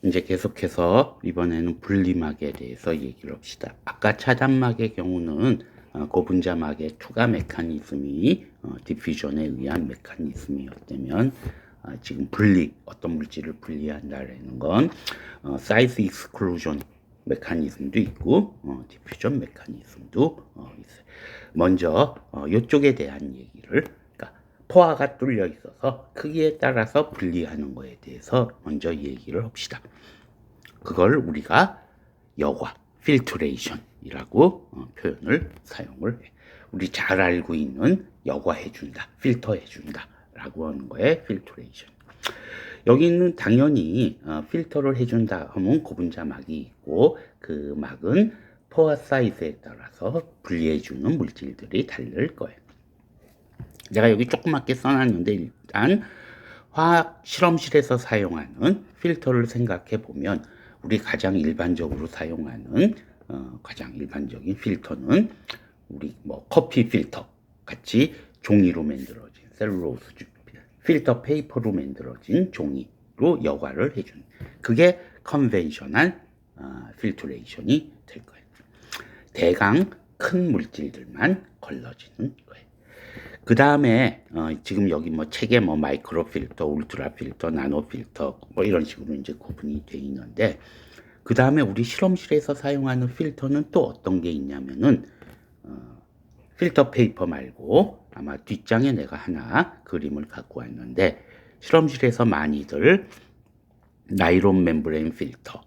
이제 계속해서 이번에는 분리막에 대해서 얘기를 합시다. 아까 차단막의 경우는 고분자막의 투과 메커니즘이 디퓨전에 의한 메커니즘이었다면 지금 어떤 물질을 분리한다라는 건 사이즈 익스클루전 메커니즘도 있고 디퓨전 메커니즘도 있어요. 먼저 이쪽에 대한 얘기를, 그러니까 포화가 뚫려 있어서 크기에 따라서 분리하는 거에 대해서 먼저 얘기를 합시다. 그걸 우리가 여과, 필트레이션이라고 표현을 사용을 해. 우리 잘 알고 있는 여과해준다, 필터해준다 라고 하는 거에 필트레이션. 여기는 당연히 필터를 해준다 하면 고분자 막이 있고, 그 막은 포화 사이즈에 따라서 분리해주는 물질들이 다를 거예요. 내가 여기 조그맣게 써놨는데, 일단 화학 실험실에서 사용하는 필터를 생각해 보면 우리 가장 일반적으로 사용하는 가장 일반적인 필터는 우리 뭐 커피 필터 같이 종이로 만들어진 셀룰로스 필터 페이퍼로 만들어진 종이로 여과를 해주는, 그게 컨벤셔널 필트레이션이 될 거예요. 대강 큰 물질들만 걸러지는 거예요. 그 다음에 지금 여기 뭐 책에 뭐 마이크로 필터, 울트라 필터, 나노 필터 뭐 이런 식으로 이제 구분이 돼 있는데, 그 다음에 우리 실험실에서 사용하는 필터는 또 어떤 게 있냐면은 필터 페이퍼 말고, 아마 뒷장에 내가 하나 그림을 갖고 왔는데, 실험실에서 많이들 나일론 멤브레인 필터,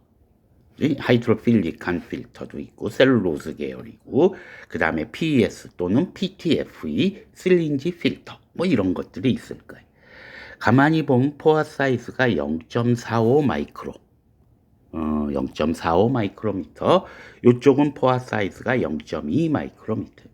하이드로필릭한 필터도 있고 셀룰로스 계열이고, 그 다음에 PES 또는 PTFE 실린지 필터 뭐 이런 것들이 있을 거예요. 가만히 보면 포화 사이즈가 0.45 마이크로, 0.45 마이크로미터, 이쪽은 포화 사이즈가 0.2 마이크로미터.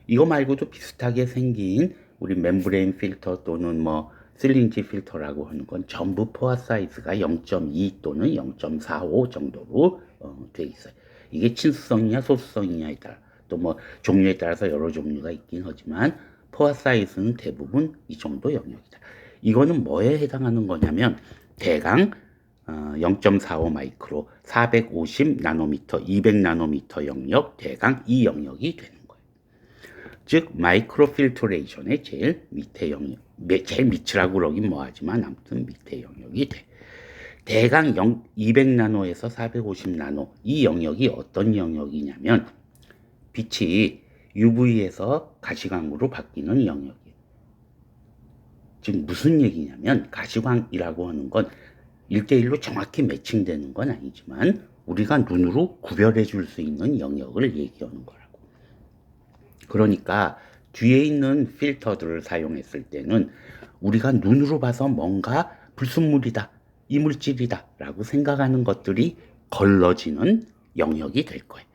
이거 말고도 비슷하게 생긴 우리 멤브레인 필터 또는 뭐 실린지 필터라고 하는 건 전부 포화 사이즈가 0.2 또는 0.45 정도로 돼 있어요. 이게 친수성이냐 소수성이냐에 따라 또 뭐 종류에 따라서 여러 종류가 있긴 하지만 포화 사이즈는 대부분 이 정도 영역이다. 이거는 뭐에 해당하는 거냐면 대강 0.45 마이크로, 450 나노미터, 200 나노미터 영역, 대강 이 영역이 되는 거예요. 즉 마이크로 필트레이션의 제일 밑에 영역, 제일 밑이라고 그러긴 뭐하지만 아무튼 밑에 영역이 돼. 대강 200나노에서 450나노, 이 영역이 어떤 영역이냐면 빛이 UV에서 가시광으로 바뀌는 영역이에요. 즉 무슨 얘기냐면 가시광이라고 하는 건 1대1로 정확히 매칭되는 건 아니지만 우리가 눈으로 구별해 줄 수 있는 영역을 얘기하는 거라고. 그러니까 뒤에 있는 필터들을 사용했을 때는 우리가 눈으로 봐서 뭔가 불순물이다, 이물질이다 라고 생각하는 것들이 걸러지는 영역이 될 거예요.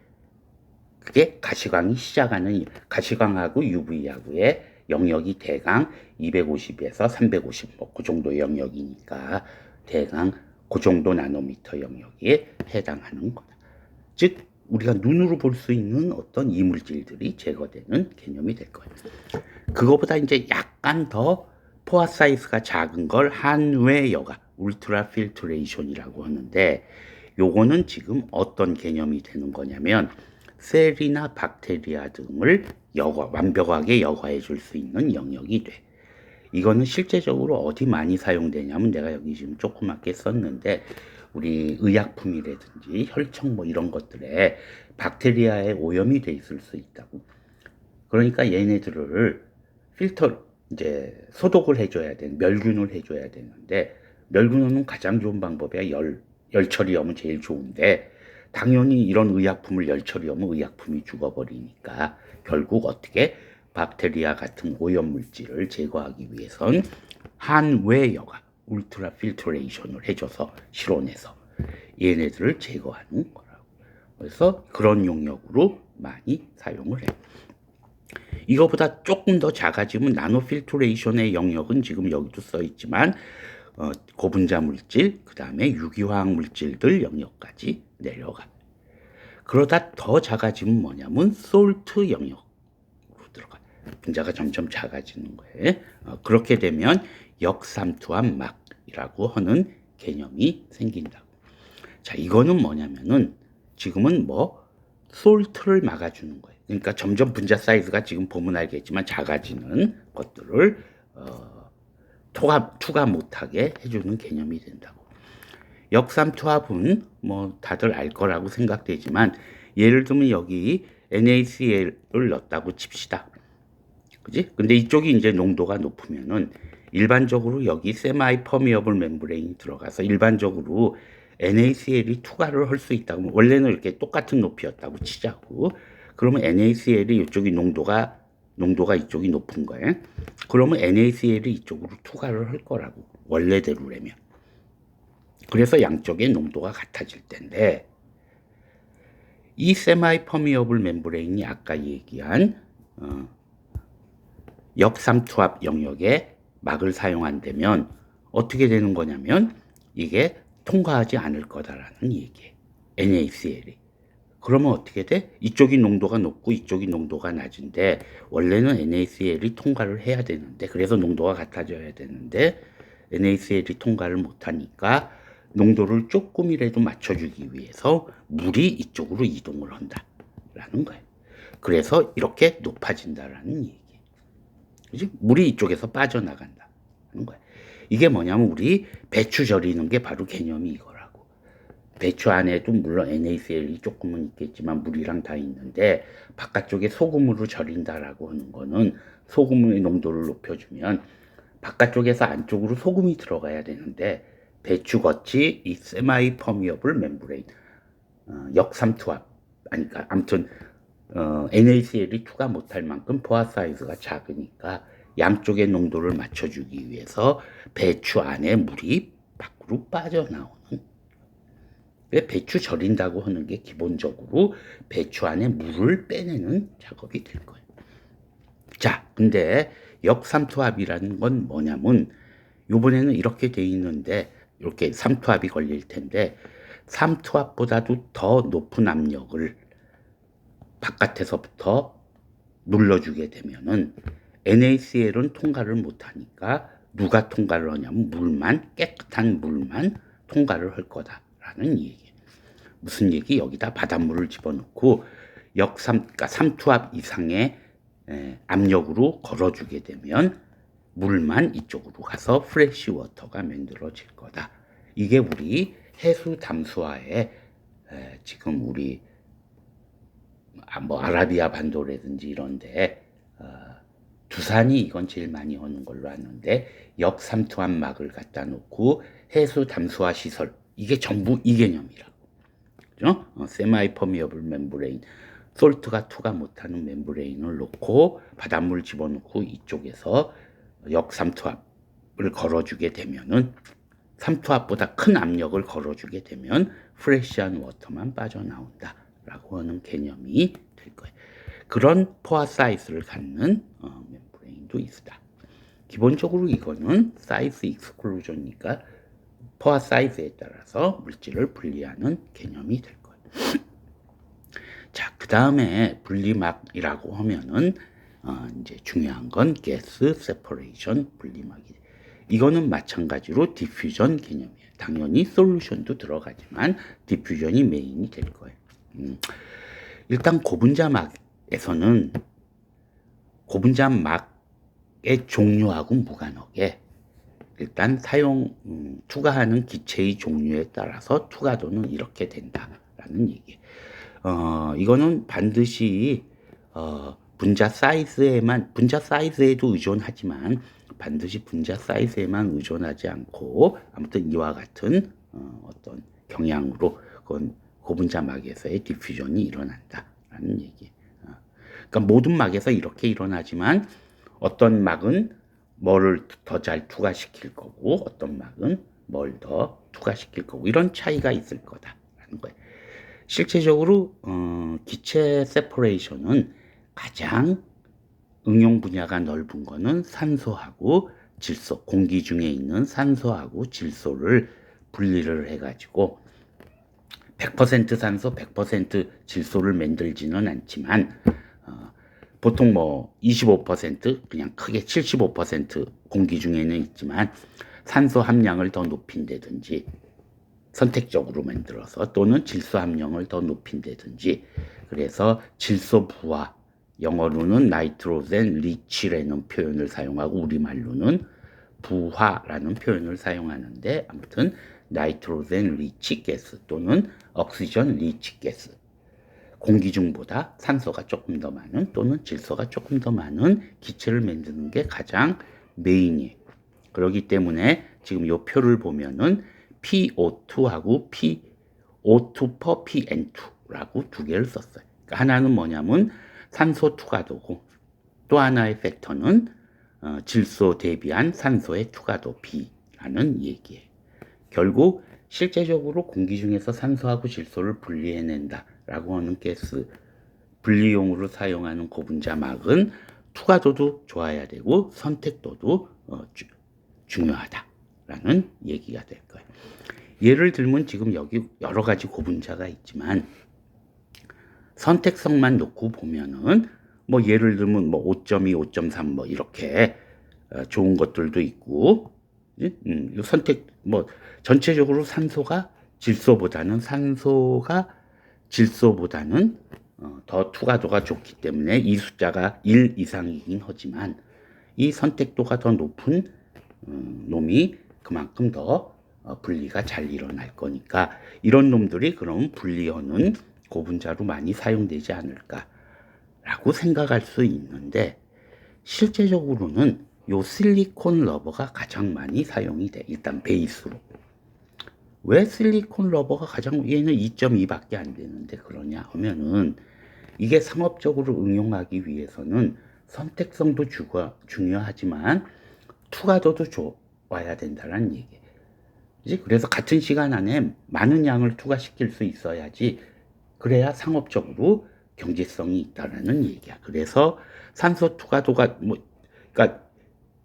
그게 가시광이 시작하는, 가시광하고 UV하고의 영역이 대강 250에서 350, 뭐 그 정도 영역이니까 대강 그 정도 나노미터 영역에 해당하는 거다. 즉 우리가 눈으로 볼 수 있는 어떤 이물질들이 제거되는 개념이 될 거예요. 그거보다 이제 약간 더 포화 사이즈가 작은 걸 한외 여과, 울트라 필트레이션이라고 하는데, 요거는 지금 어떤 개념이 되는 거냐면 셀이나 박테리아 등을 완벽하게 여과해 줄 수 있는 영역이 돼. 이거는 실제적으로 어디 많이 사용되냐면 내가 여기 지금 조그맣게 썼는데, 우리 의약품이라든지 혈청 뭐 이런 것들에 박테리아에 오염이 돼 있을 수 있다고. 그러니까 얘네들을 필터, 이제 소독을 해줘야 돼. 멸균을 해줘야 되는데, 멸균은 가장 좋은 방법이야. 열 처리하면 제일 좋은데, 당연히 이런 의약품을 열 처리하면 의약품이 죽어버리니까 결국 어떻게 박테리아 같은 오염 물질을 제거하기 위해선 한외 여과, 울트라 필트레이션을 해줘서 실온에서 얘네들을 제거하는 거라고. 그래서 그런 용역으로 많이 사용을 해. 이거보다 조금 더 작아지면 나노 필트레이션의 영역은 지금 여기도 써 있지만 고분자 물질, 그 다음에 유기화학 물질들 영역까지 내려가. 그러다 더 작아지면 뭐냐면 솔트 영역으로 들어가. 분자가 점점 작아지는 거예요. 그렇게 되면 역삼투압 막이라고 하는 개념이 생긴다고. 자, 이거는 뭐냐면은 지금은 뭐 솔트를 막아주는 거예요. 그러니까 점점 분자 사이즈가 지금 보면 알겠지만 작아지는 것들을 투과 못하게 해주는 개념이 된다고. 역삼투합은 뭐 다들 알 거라고 생각되지만 예를 들면 여기 NaCl을 넣었다고 칩시다. 그지? 근데 이쪽이 이제 농도가 높으면은 일반적으로 여기 세마이 퍼미어블 멤브레인이 들어가서 일반적으로 NaCl이 투과를 할 수 있다고. 원래는 이렇게 똑같은 높이였다고 치자고. 그러면 NaCl이 이쪽이 농도가 이쪽이 높은 거예요. 그러면 NaCl이 이쪽으로 투과를 할 거라고. 원래대로라면. 그래서 양쪽의 농도가 같아질 텐데 이 세마이 퍼미어블 멤브레인이 아까 얘기한 역삼투합 영역에 막을 사용한다면 어떻게 되는 거냐면 이게 통과하지 않을 거다라는 얘기예요. NaCl이. 그러면 어떻게 돼? 이쪽이 농도가 높고 이쪽이 농도가 낮은데 원래는 NaCl이 통과를 해야 되는데 그래서 농도가 같아져야 되는데 NaCl이 통과를 못하니까 농도를 조금이라도 맞춰주기 위해서 물이 이쪽으로 이동을 한다라는 거예요. 그래서 이렇게 높아진다라는 얘기예요. 그지? 물이 이쪽에서 빠져나간다는 거예요. 이게 뭐냐면 우리 배추 절이는 게 바로 개념이 이거라고. 배추 안에도 물론 NaCl이 조금은 있겠지만 물이랑 다 있는데 바깥쪽에 소금으로 절인다라고 하는 거는 소금의 농도를 높여주면 바깥쪽에서 안쪽으로 소금이 들어가야 되는데 배추같이 이 세마이 퍼미어블 멤브레인 역삼투합 아니까 아무튼 NaCl이 투과 못할 만큼 포화 사이즈가 작으니까 양쪽의 농도를 맞춰주기 위해서 배추 안에 물이 밖으로 빠져나오는. 배추 절인다고 하는 게 기본적으로 배추 안에 물을 빼내는 작업이 될 거예요. 자, 근데 역삼투합이라는 건 뭐냐면 이번에는 이렇게 돼 있는데 이렇게 삼투합이 걸릴 텐데 삼투합보다도 더 높은 압력을 바깥에서부터 눌러주게 되면은 NaCl은 통과를 못하니까 누가 통과를 하냐면 물만, 깨끗한 물만 통과를 할 거다라는 얘기. 무슨 얘기? 여기다 바닷물을 집어넣고 그러니까 삼투합 이상의 압력으로 걸어주게 되면 물만 이쪽으로 가서 프레시 워터가 만들어질 거다. 이게 우리 해수 담수화의 지금 우리 뭐 아라비아 반도라든지 이런데 두산이 이건 제일 많이 오는 걸로 아는데 역삼투합 막을 갖다 놓고 해수 담수화 시설 이게 전부 이 개념이라고. 그죠? 세마이 퍼미어블 멤브레인 솔트가 투과 못하는 멤브레인을 놓고 바닷물 집어넣고 이쪽에서 역삼투합을 걸어주게 되면은 삼투합보다 큰 압력을 걸어주게 되면 프레시한 워터만 빠져나온다라고 하는 개념이 될 거예요. 그런 포화 사이즈를 갖는 멤브레인도 있다. 기본적으로 이거는 사이즈 익스클루전이니까 포화 사이즈에 따라서 물질을 분리하는 개념이 될 거예요. 자, 그 다음에 분리막이라고 하면은 이제 중요한 건 가스 세퍼레이션 분리막이. 이거는 마찬가지로 디퓨전 개념이에요. 당연히 솔루션도 들어가지만 디퓨전이 메인이 될 거예요. 일단 고분자막에서는 고분자막의 종류하고 무관하게 일단 투과하는 기체의 종류에 따라서 투과도는 이렇게 된다라는 얘기예요. 이거는 반드시 분자 사이즈에도 의존하지만 반드시 분자 사이즈에만 의존하지 않고 아무튼 이와 같은 어떤 경향으로 그건 고분자막에서의 디퓨전이 일어난다라는 얘기. 그러니까 모든 막에서 이렇게 일어나지만 어떤 막은 뭐를 더 잘 투과시킬 거고 어떤 막은 뭘 더 투과시킬 거고 이런 차이가 있을 거다라는 거예요. 실제적으로 기체 세퍼레이션은 가장 응용 분야가 넓은 거는 산소하고 질소, 공기 중에 있는 산소하고 질소를 분리를 해가지고 100% 산소, 100% 질소를 만들지는 않지만 보통 뭐 25% 그냥 크게 75% 공기 중에는 있지만 산소 함량을 더 높인다든지 선택적으로 만들어서 또는 질소 함량을 더 높인다든지 그래서 질소 부하 영어로는 나이트로젠 리치라는 표현을 사용하고 우리말로는 부하라는 표현을 사용하는데 아무튼 나이트로젠 리치 가스 또는 옥시전 리치 가스 공기 중보다 산소가 조금 더 많은 또는 질소가 조금 더 많은 기체를 만드는 게 가장 메인이에요. 그렇기 때문에 지금 이 표를 보면은 PO2하고 O2 per PN2라고 두 개를 썼어요. 그러니까 하나는 뭐냐면 산소 투과도고 또 하나의 팩터는 질소 대비한 산소의 투과도 B라는 얘기예요. 결국 실제적으로 공기 중에서 산소하고 질소를 분리해낸다라고 하는 가스 분리용으로 사용하는 고분자막은 투과도도 좋아야 되고 선택도도 중요하다라는 얘기가 될 거예요. 예를 들면 지금 여기 여러 가지 고분자가 있지만 선택성만 놓고 보면은 뭐 예를 들면 뭐 5.2, 5.3 뭐 이렇게 좋은 것들도 있고 선택 뭐 전체적으로 산소가 질소보다는 더 투과도가 좋기 때문에 이 숫자가 1 이상이긴 하지만 이 선택도가 더 높은 놈이 그만큼 더 분리가 잘 일어날 거니까 이런 놈들이 그럼 분리하는 고분자로 많이 사용되지 않을까라고 생각할 수 있는데 실제적으로는 요 실리콘 러버가 가장 많이 사용이 돼. 일단 베이스로. 왜 실리콘 러버가 가장 얘는 2.2밖에 안 되는데 그러냐 하면은 이게 상업적으로 응용하기 위해서는 선택성도 중요하지만 투과도도 좋아야 된다는 얘기예요. 그래서 같은 시간 안에 많은 양을 투과시킬 수 있어야지 그래야 상업적으로 경제성이 있다라는 얘기야. 그래서 산소 투과도가 그러니까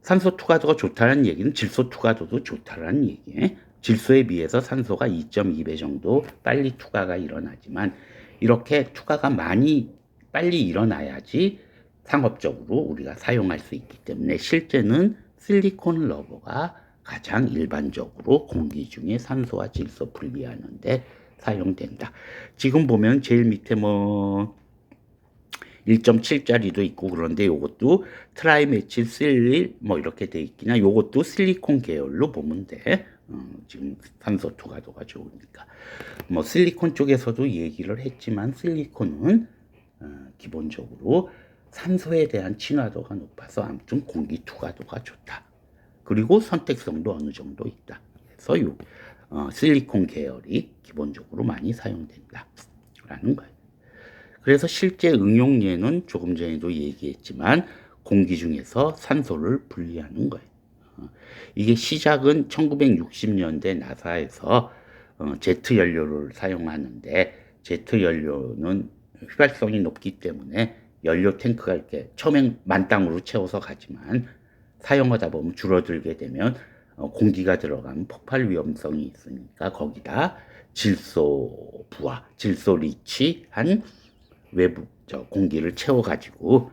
산소 투과도가 좋다는 얘기는 질소 투과도도 좋다라는 얘기예요. 질소에 비해서 산소가 2.2배 정도 빨리 투과가 일어나지만 이렇게 투과가 빨리 일어나야지 상업적으로 우리가 사용할 수 있기 때문에 실제는 실리콘 러버가 가장 일반적으로 공기 중에 산소와 질소 분리하는데 사용된다. 지금 보면 제일 밑에 뭐 1.7짜리도 있고 그런데 요것도 트라이메칠 실릴 뭐 이렇게 돼 있기나 요것도 실리콘 계열로 보면 돼. 지금 산소 투과도가 좋으니까. 뭐 실리콘 쪽에서도 얘기를 했지만 실리콘은 기본적으로 산소에 대한 친화도가 높아서 아무튼 공기 투과도가 좋다. 그리고 선택성도 어느 정도 있다. 그래서 실리콘 계열이 기본적으로 많이 사용된다라는 거예요. 그래서 실제 응용 예는 조금 전에도 얘기했지만 공기 중에서 산소를 분리하는 거예요. 이게 시작은 1960년대 나사에서 제트 연료를 사용하는데 제트 연료는 휘발성이 높기 때문에 연료 탱크가 이렇게 처음엔 만땅으로 채워서 가지만 사용하다 보면 줄어들게 되면 공기가 들어가면 폭발 위험성이 있으니까 거기다 질소 부하, 질소 리치한 외부 공기를 채워가지고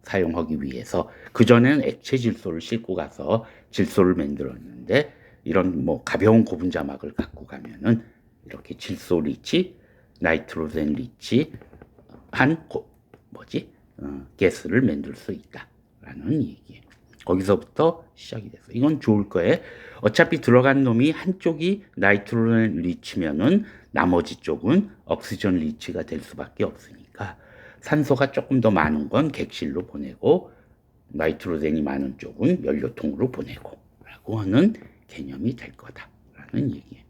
사용하기 위해서 그전에는 액체 질소를 싣고 가서 질소를 만들었는데 이런 뭐 가벼운 고분자막을 갖고 가면은 이렇게 질소 리치, 나이트로젠 리치 한 가스를 만들 수 있다라는 얘기예요. 거기서부터 시작이 됐어. 이건 좋을 거예요. 어차피 들어간 놈이 한쪽이 나이트로젠 리치면은 나머지 쪽은 옥시전 리치가 될 수밖에 없으니까 산소가 조금 더 많은 건 객실로 보내고 나이트로젠이 많은 쪽은 연료통으로 보내고 라고 하는 개념이 될 거다라는 얘기예요.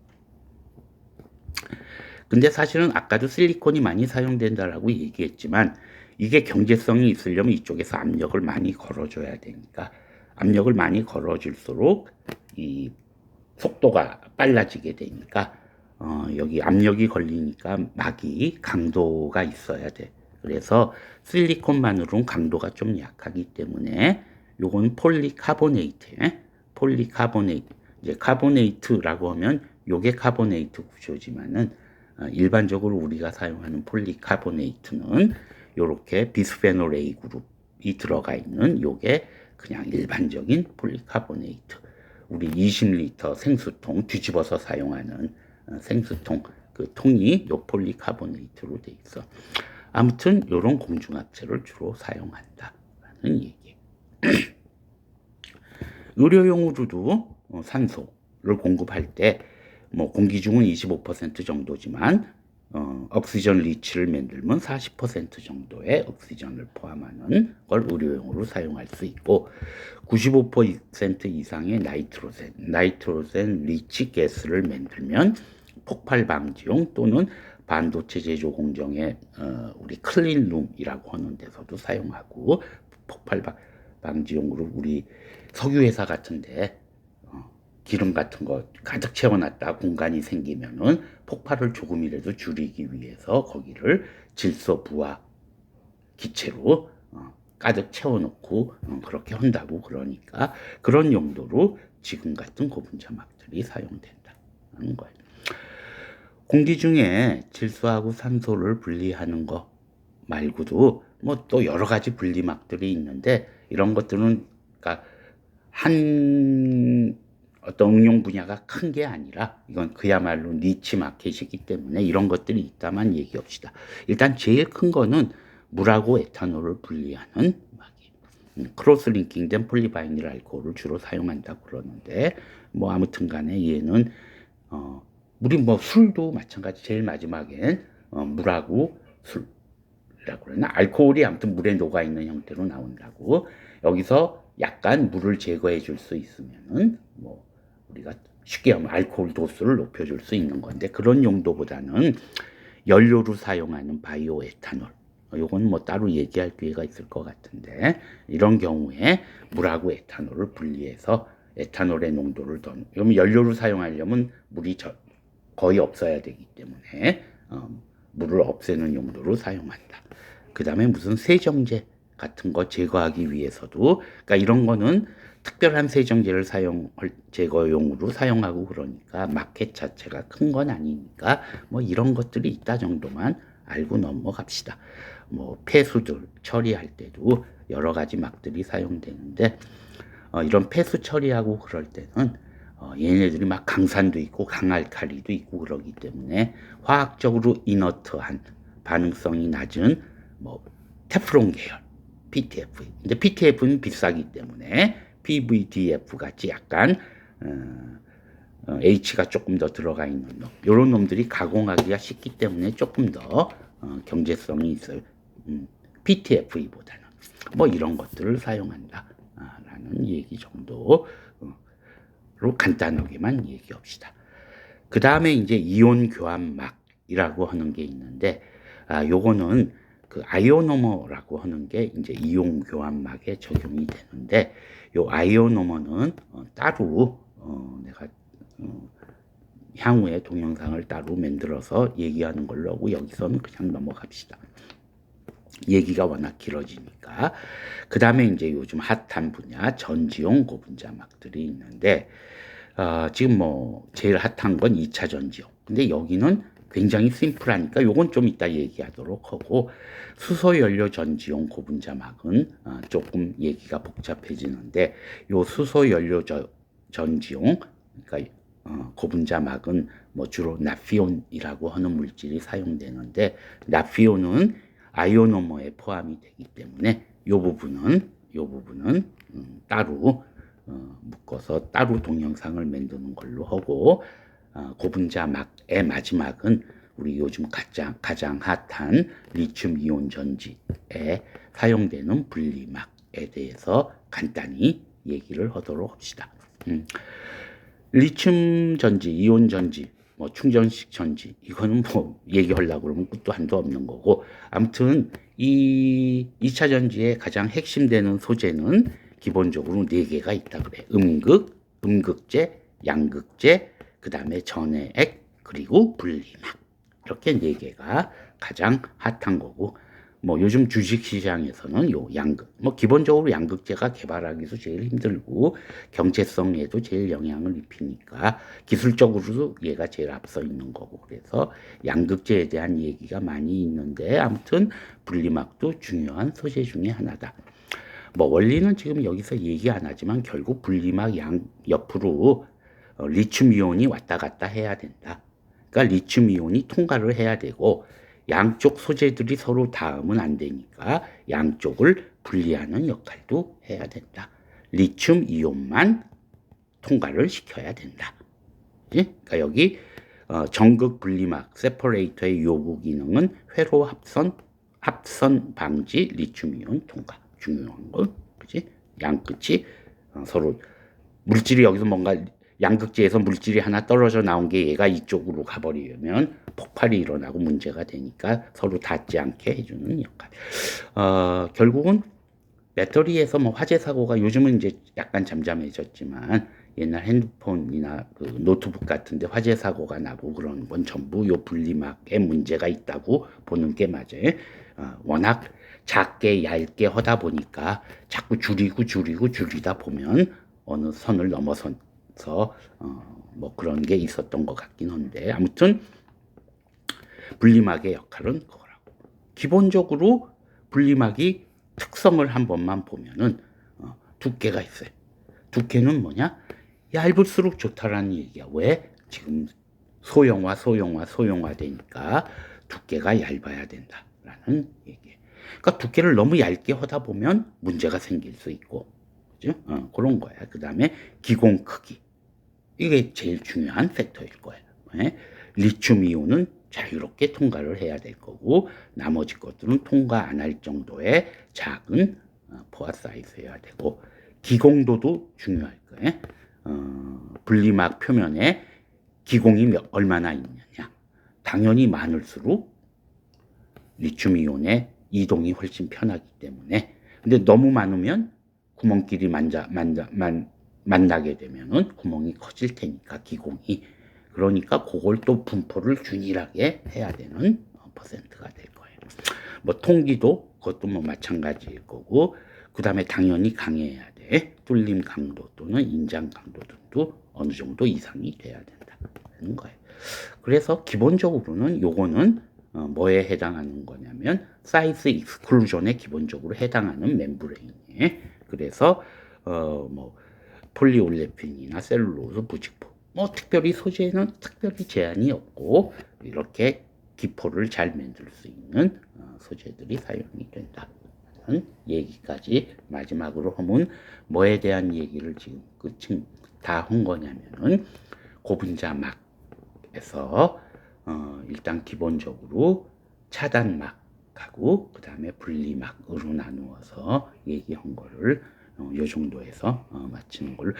근데 사실은 아까도 실리콘이 많이 사용된다라고 얘기했지만 이게 경제성이 있으려면 이쪽에서 압력을 많이 걸어줘야 되니까 압력을 많이 걸어줄수록 이 속도가 빨라지게 되니까 여기 압력이 걸리니까 막이 강도가 있어야 돼. 그래서 실리콘만으로는 강도가 좀 약하기 때문에 요건 폴리카보네이트, 이제 카보네이트라고 하면 요게 카보네이트 구조지만은 일반적으로 우리가 사용하는 폴리카보네이트는 요렇게 비스페놀 A 그룹이 들어가 있는 요게 그냥 일반적인 폴리카보네이트. 우리 20리터 생수통 뒤집어서 사용하는 생수통 그 통이 요 폴리카보네이트로 돼 있어. 아무튼 요런 공중합체를 주로 사용한다라는 얘기. 의료용으로도 산소를 공급할 때 뭐 공기 중은 25% 정도지만 옥시전 리치를 만들면 40% 정도의 옥시전을 포함하는 걸 의료용으로 사용할 수 있고 95% 이상의 나이트로젠 리치 가스를 만들면 폭발 방지용 또는 반도체 제조 공정의 우리 클린룸이라고 하는 데서도 사용하고 폭발 방지용으로 우리 석유회사 같은데 기름 같은 거 가득 채워놨다 공간이 생기면은 폭발을 조금이라도 줄이기 위해서 거기를 질소 부하 기체로 가득 채워놓고 그렇게 한다고 그러니까 그런 용도로 지금 같은 고분자막들이 사용된다는 거예요. 공기 중에 질소하고 산소를 분리하는 거 말고도 뭐 또 여러 가지 분리막들이 있는데 이런 것들은 그러니까 한 어떤 응용 분야가 큰 게 아니라 이건 그야말로 니치 마켓이기 때문에 이런 것들이 있다만 얘기합시다. 일단 제일 큰 거는 물하고 에탄올을 분리하는 막이 크로스 링킹된 폴리바이닐 알코올을 주로 사용한다고 그러는데 뭐 아무튼 간에 얘는 물이 뭐 술도 마찬가지 제일 마지막엔 물하고 술이라고 그러나 알코올이 아무튼 물에 녹아 있는 형태로 나온다고 여기서 약간 물을 제거해 줄 수 있으면은 뭐 우리가 쉽게 하면 알코올 도수를 높여줄 수 있는 건데 그런 용도보다는 연료로 사용하는 바이오 에탄올 요건 뭐 따로 얘기할 기회가 있을 것 같은데 이런 경우에 물하고 에탄올을 분리해서 에탄올의 농도를 더 그러면 연료로 사용하려면 물이 거의 없어야 되기 때문에 물을 없애는 용도로 사용한다. 그 다음에 무슨 세정제 같은 거 제거하기 위해서도 그러니까 이런 거는 특별한 세정제를 제거용으로 사용하고 그러니까 마켓 자체가 큰 건 아니니까 뭐 이런 것들이 있다 정도만 알고 넘어갑시다. 뭐 폐수들 처리할 때도 여러 가지 막들이 사용되는데 이런 폐수 처리하고 그럴 때는 얘네들이 막 강산도 있고 강알칼리도 있고 그러기 때문에 화학적으로 이너트한 반응성이 낮은 뭐 테프론 계열 PTFE. 근데 PTF는 비싸기 때문에 PVDF 같이 약간 H가 조금 더 들어가 있는 놈. 이런 놈들이 가공하기가 쉽기 때문에 조금 더 경제성이 있어요. PTFE보다는. 뭐 이런 것들을 사용한다. 라는 얘기 정도로 간단하게만 얘기합시다. 그 다음에 이제 이온 교환막이라고 하는 게 있는데, 요거는 그 아이오노머라고 하는 게 이제 이온 교환막에 적용이 되는데, 요 아이오노머는 따로 내가 향후에 동영상을 따로 만들어서 얘기하는 걸로 하고 여기서는 그냥 넘어갑시다. 얘기가 워낙 길어지니까. 그 다음에 이제 요즘 핫한 분야 전지용 고분자막들이 있는데 지금 뭐 제일 핫한 건 2차 전지용. 근데 여기는 굉장히 심플하니까 요건 좀 이따 얘기하도록 하고 수소연료 전지용 고분자막은 조금 얘기가 복잡해지는데 요 수소연료 전지용 그러니까 고분자막은 뭐 주로 나피온이라고 하는 물질이 사용되는데 나피온은 아이오노머에 포함이 되기 때문에 요 부분은 따로 묶어서 따로 동영상을 만드는 걸로 하고 고분자막의 마지막은 우리 요즘 가장 핫한 리튬 이온 전지에 사용되는 분리막에 대해서 간단히 얘기를 하도록 합시다. 리튬 전지, 이온 전지, 뭐 충전식 전지 이거는 뭐 얘기하려고 그러면 끝도 한도 없는 거고 아무튼 이 2차 전지의 가장 핵심되는 소재는 기본적으로 4개가 있다 그래. 음극재, 양극재, 그 다음에 전해액, 그리고 분리막 이렇게 4개가 가장 핫한 거고 뭐 요즘 주식시장에서는 요 뭐 기본적으로 양극재가 개발하기도 제일 힘들고 경제성에도 제일 영향을 입히니까 기술적으로도 얘가 제일 앞서 있는 거고 그래서 양극재에 대한 얘기가 많이 있는데 아무튼 분리막도 중요한 소재 중에 하나다. 뭐 원리는 지금 여기서 얘기 안 하지만 결국 분리막 양 옆으로 리튬 이온이 왔다 갔다 해야 된다. 그러니까 리튬 이온이 통과를 해야 되고 양쪽 소재들이 서로 닿으면 안 되니까 양쪽을 분리하는 역할도 해야 된다. 리튬 이온만 통과를 시켜야 된다. 그러니까 여기 전극 분리막 세퍼레이터의 요구 기능은 회로 합선 방지 리튬 이온 통과. 중요한 거, 그지? 양 끝이 서로 물질이 여기서 뭔가 양극재에서 물질이 하나 떨어져 나온 게 얘가 이쪽으로 가버리면 폭발이 일어나고 문제가 되니까 서로 닿지 않게 해주는 역할. 결국은 배터리에서 뭐 화재 사고가 요즘은 이제 약간 잠잠해졌지만 옛날 핸드폰이나 그 노트북 같은데 화재 사고가 나고 그런 건 전부 요 분리막에 문제가 있다고 보는 게 맞아요. 워낙 작게 얇게 하다 보니까 자꾸 줄이다 보면 어느 선을 넘어서서 뭐 그런 게 있었던 것 같긴 한데 아무튼 분리막의 역할은 그거라고. 기본적으로 분리막이 특성을 한 번만 보면은 두께가 있어요. 두께는 뭐냐? 얇을수록 좋다라는 얘기야. 왜? 지금 소형화 되니까 두께가 얇아야 된다라는 얘기예요. 그러니까 두께를 너무 얇게 하다 보면 문제가 생길 수 있고, 그죠? 그런 거야. 그 다음에 기공 크기. 이게 제일 중요한 팩터일 거예요. 네? 리튬 이온은 자유롭게 통과를 해야 될 거고 나머지 것들은 통과 안 할 정도의 작은 포화 사이즈여야 되고 기공도도 중요할 거예요. 분리막 표면에 기공이 얼마나 있느냐. 당연히 많을수록 리튬 이온의 이동이 훨씬 편하기 때문에 근데 너무 많으면 구멍끼리 만나게 되면은 구멍이 커질 테니까 기공이 그러니까 그걸 또 분포를 균일하게 해야 되는 퍼센트가 될 거예요. 뭐 통기도 그것도 뭐 마찬가지일 거고 그 다음에 당연히 강해야 돼. 뚫림 강도 또는 인장 강도 등도 어느 정도 이상이 돼야 된다는 거예요. 그래서 기본적으로는 요거는 뭐에 해당하는 거냐면 사이즈 익스클루전에 기본적으로 해당하는 멤브레인이에요. 그래서 뭐 폴리올레핀이나 셀룰로즈, 부직포 뭐 특별히 소재는 특별히 제한이 없고 이렇게 기포를 잘 만들 수 있는 소재들이 사용이 된다는 얘기까지 마지막으로 하면 뭐에 대한 얘기를 지금 끝은 다 한 거냐면은 고분자막에서 일단 기본적으로 차단막하고 그 다음에 분리막으로 나누어서 얘기한 거를 요 정도에서 마치는 걸로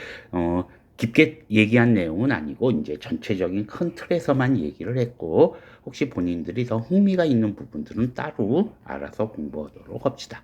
깊게 얘기한 내용은 아니고 이제 전체적인 큰 틀에서만 얘기를 했고 혹시 본인들이 더 흥미가 있는 부분들은 따로 알아서 공부하도록 합시다.